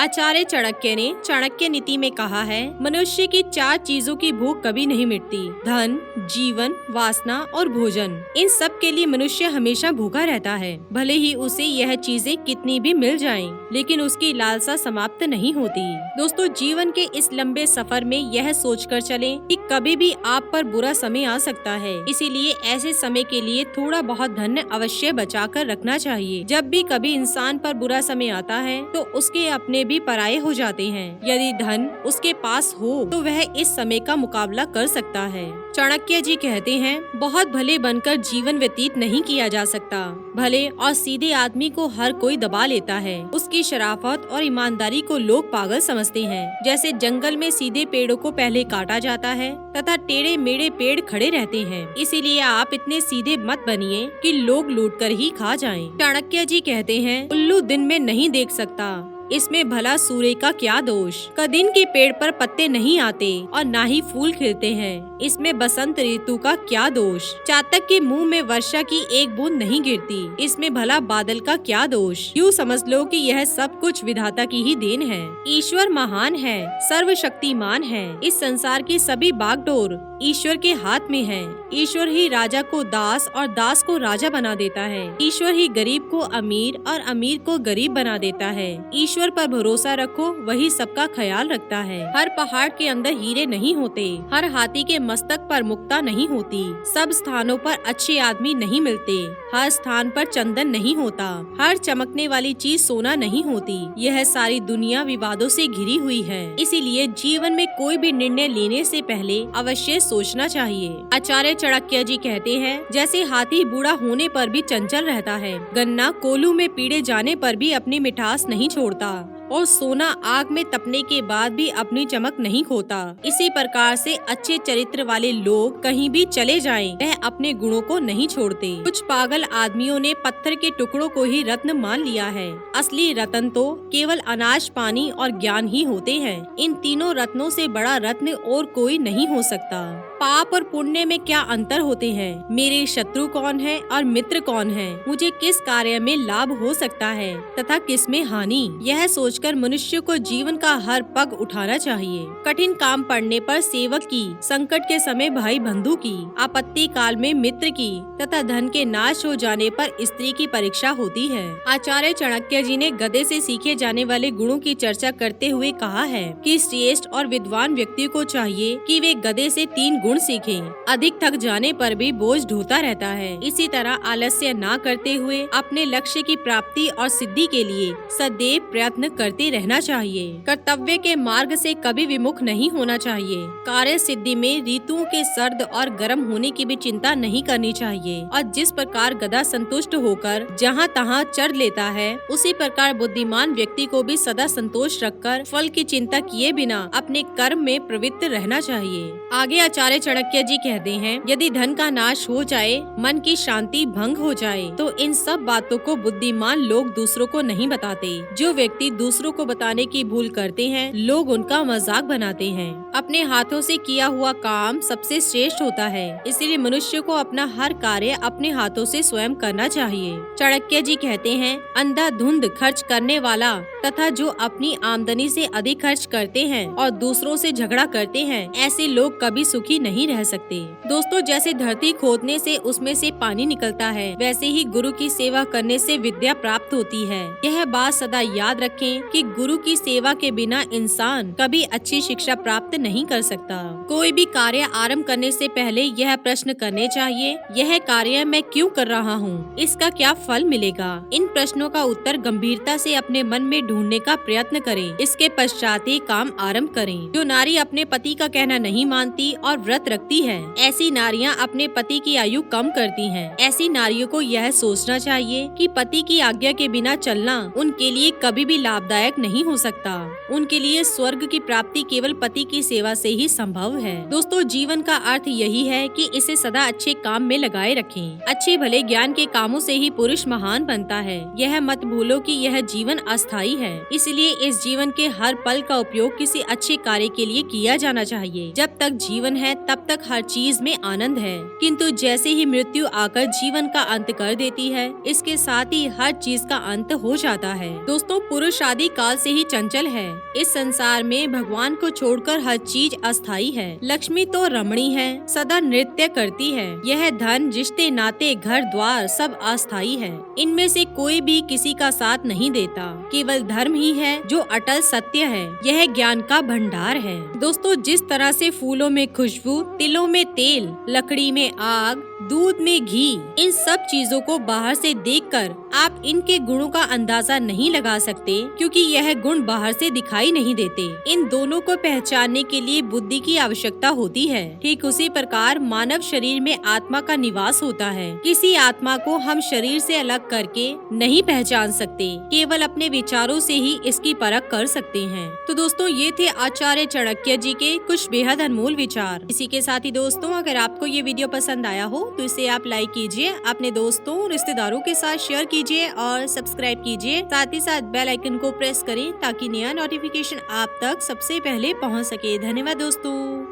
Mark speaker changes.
Speaker 1: आचार्य चाणक्य ने चाणक्य नीति में कहा है, मनुष्य की 4 चीजों की भूख कभी नहीं मिटती, धन, जीवन, वासना और भोजन। इन सब के लिए मनुष्य हमेशा भूखा रहता है। भले ही उसे यह चीजें कितनी भी मिल जाएं, लेकिन उसकी लालसा समाप्त नहीं होती। दोस्तों, जीवन के इस लंबे सफर में यह सोचकर चलें कि कभी भी आप पर बुरा समय आ सकता है, इसीलिए ऐसे समय के लिए थोड़ा बहुत धन अवश्य बचा कर रखना चाहिए। जब भी कभी इंसान पर बुरा समय आता है तो उसके अपने भी पराये हो जाते हैं। यदि धन उसके पास हो तो वह इस समय का मुकाबला कर सकता है। चाणक्य जी कहते हैं, बहुत भले बनकर जीवन व्यतीत नहीं किया जा सकता। भले और सीधे आदमी को हर कोई दबा लेता है। उसकी शराफत और ईमानदारी को लोग पागल समझते हैं। जैसे जंगल में सीधे पेड़ों को पहले काटा जाता है तथा टेढ़े मेढ़े पेड़ खड़े रहते हैं। इसीलिए आप इतने सीधे मत बनिए कि लोग लूट कर ही खा जाएं। चाणक्य जी कहते हैं, उल्लू दिन में नहीं देख सकता, इसमें भला सूर्य का क्या दोष। कदिन के पेड़ पर पत्ते नहीं आते और ना ही फूल खिलते हैं, इसमें बसंत ऋतु का क्या दोष। चातक के मुंह में वर्षा की एक बूंद नहीं गिरती, इसमें भला बादल का क्या दोष। यूँ समझ लो कि यह सब कुछ विधाता की ही देन है। ईश्वर महान है, सर्वशक्तिमान है। इस संसार की सभी बागडोर ईश्वर के हाथ में है। ईश्वर ही राजा को दास और दास को राजा बना देता है। ईश्वर ही गरीब को अमीर और अमीर को गरीब बना देता है। ईश्वर पर भरोसा रखो, वही सबका ख्याल रखता है। हर पहाड़ के अंदर हीरे नहीं होते, हर हाथी के मस्तक पर मुक्ता नहीं होती, सब स्थानों पर अच्छे आदमी नहीं मिलते, हर स्थान पर चंदन नहीं होता, हर चमकने वाली चीज सोना नहीं होती। यह सारी दुनिया विवादों से घिरी हुई है। इसीलिए जीवन में कोई भी निर्णय लेने से पहले अवश्य सोचना चाहिए। आचार्य चाणक्य जी कहते हैं, जैसे हाथी बूढ़ा होने पर भी चंचल रहता है, गन्ना कोल्हू में पीड़े जाने पर भी अपनी मिठास नहीं छोड़ता और सोना आग में तपने के बाद भी अपनी चमक नहीं खोता। इसी प्रकार से अच्छे चरित्र वाले लोग कहीं भी चले जाएं, वह अपने गुणों को नहीं छोड़ते। कुछ पागल आदमियों ने पत्थर के टुकड़ों को ही रत्न मान लिया है। असली रत्न तो केवल अनाज, पानी और ज्ञान ही होते हैं। इन तीनों रत्नों से बड़ा रत्न और कोई नहीं हो सकता। पाप और पुण्य में क्या अंतर होते हैं? मेरे शत्रु कौन है और मित्र कौन है? मुझे किस कार्य में लाभ हो सकता है तथा किस में हानि? यह सोचकर मनुष्य को जीवन का हर पग उठाना चाहिए। कठिन काम पड़ने पर सेवक की, संकट के समय भाई बंधु की, आपत्ति काल में मित्र की तथा धन के नाश हो जाने पर स्त्री की परीक्षा होती है। आचार्य चाणक्य जी ने गधे से सीखे जाने वाले गुणों की चर्चा करते हुए कहा है कि श्रेष्ठ और विद्वान व्यक्ति को चाहिए कि वे गधे से 3 गुण सीखें। अधिक थक जाने पर भी बोझ ढोता रहता है। इसी तरह आलस्य ना करते हुए अपने लक्ष्य की प्राप्ति और सिद्धि के लिए सदैव प्रयत्न करते रहना चाहिए। कर्तव्य के मार्ग से कभी विमुख नहीं होना चाहिए। कार्य सिद्धि में ऋतुओं के सर्द और गर्म होने की भी चिंता नहीं करनी चाहिए और जिस प्रकार गधा संतुष्ट होकर जहाँ तहाँ चढ़ लेता है, उसी प्रकार बुद्धिमान व्यक्ति को भी सदा संतोष रखकर फल की चिंता किए बिना अपने कर्म में प्रवृत्त रहना चाहिए। आगे आचार्य चाणक्य जी कहते हैं, यदि धन का नाश हो जाए, मन की शांति भंग हो जाए, तो इन सब बातों को बुद्धिमान लोग दूसरों को नहीं बताते। जो व्यक्ति दूसरों को बताने की भूल करते हैं, लोग उनका मजाक बनाते हैं। अपने हाथों से किया हुआ काम सबसे श्रेष्ठ होता है, इसलिए मनुष्य को अपना हर कार्य अपने हाथों से स्वयं करना चाहिए। चाणक्य जी कहते हैं, अंधाधुंध खर्च करने वाला तथा जो अपनी आमदनी से अधिक खर्च करते हैं और दूसरों से झगड़ा करते हैं, ऐसे लोग कभी सुखी नहीं रह सकते। दोस्तों, जैसे धरती खोदने से उसमें से पानी निकलता है, वैसे ही गुरु की सेवा करने से विद्या प्राप्त होती है। यह बात सदा याद रखें कि गुरु की सेवा के बिना इंसान कभी अच्छी शिक्षा प्राप्त नहीं कर सकता। कोई भी कार्य आरंभ करने से पहले यह प्रश्न करने चाहिए, यह कार्य मैं क्यों कर रहा हूँ? इसका क्या फल मिलेगा? इन प्रश्नों का उत्तर गंभीरता से अपने मन में ढूंढने का प्रयत्न करें। इसके पश्चात ही काम आरंभ करें। जो नारी अपने पति का कहना नहीं मानती और व्रत रखती है, ऐसी नारियां अपने पति की आयु कम करती हैं। ऐसी नारियों को यह सोचना चाहिए कि पति की आज्ञा के बिना चलना उनके लिए कभी भी लाभदायक नहीं हो सकता। उनके लिए स्वर्ग की प्राप्ति केवल पति की सेवा से ही संभव संभव है। दोस्तों, जीवन का अर्थ यही है कि इसे सदा अच्छे काम में लगाए रखें। अच्छे भले ज्ञान के कामों से ही पुरुष महान बनता है। यह मत भूलो कि यह जीवन अस्थायी है, इसलिए इस जीवन के हर पल का उपयोग किसी अच्छे कार्य के लिए किया जाना चाहिए। जब तक जीवन है तब तक हर चीज में आनंद है, किंतु जैसे ही मृत्यु आकर जीवन का अंत कर देती है, इसके साथ ही हर चीज का अंत हो जाता है। दोस्तों, पुरुष आदि काल से ही चंचल है। इस संसार में भगवान को छोड़कर हर चीज अस्थायी है। लक्ष्मी तो रमणी है, सदा नृत्य करती है। यह धन, रिश्ते, नाते, घर द्वार सब अस्थायी है। इनमें से कोई भी किसी का साथ नहीं देता। केवल धर्म ही है जो अटल सत्य है। यह ज्ञान का भंडार है। दोस्तों, जिस तरह से फूलों में खुशबू, तिलों में तेल, लकड़ी में आग, दूध में घी, इन सब चीजों को बाहर से देखकर आप इनके गुणों का अंदाजा नहीं लगा सकते, क्योंकि यह गुण बाहर से दिखाई नहीं देते। इन दोनों को पहचानने के लिए बुद्धि की आवश्यकता होती है। ठीक उसी प्रकार मानव शरीर में आत्मा का निवास होता है। किसी आत्मा को हम शरीर से अलग करके नहीं पहचान सकते, केवल अपने विचारों से ही इसकी परख कर सकते हैं। तो दोस्तों, ये थे आचार्य चाणक्य जी के कुछ बेहद अनमोल विचार। इसी के साथ ही दोस्तों, अगर आपको ये वीडियो पसंद आया हो तो इसे आप लाइक कीजिए, अपने दोस्तों रिश्तेदारों के साथ शेयर कीजिए और सब्सक्राइब कीजिए। साथ ही साथ बेल आइकन को प्रेस करें ताकि नया नोटिफिकेशन आप तक सबसे पहले पहुंच सके। धन्यवाद दोस्तों।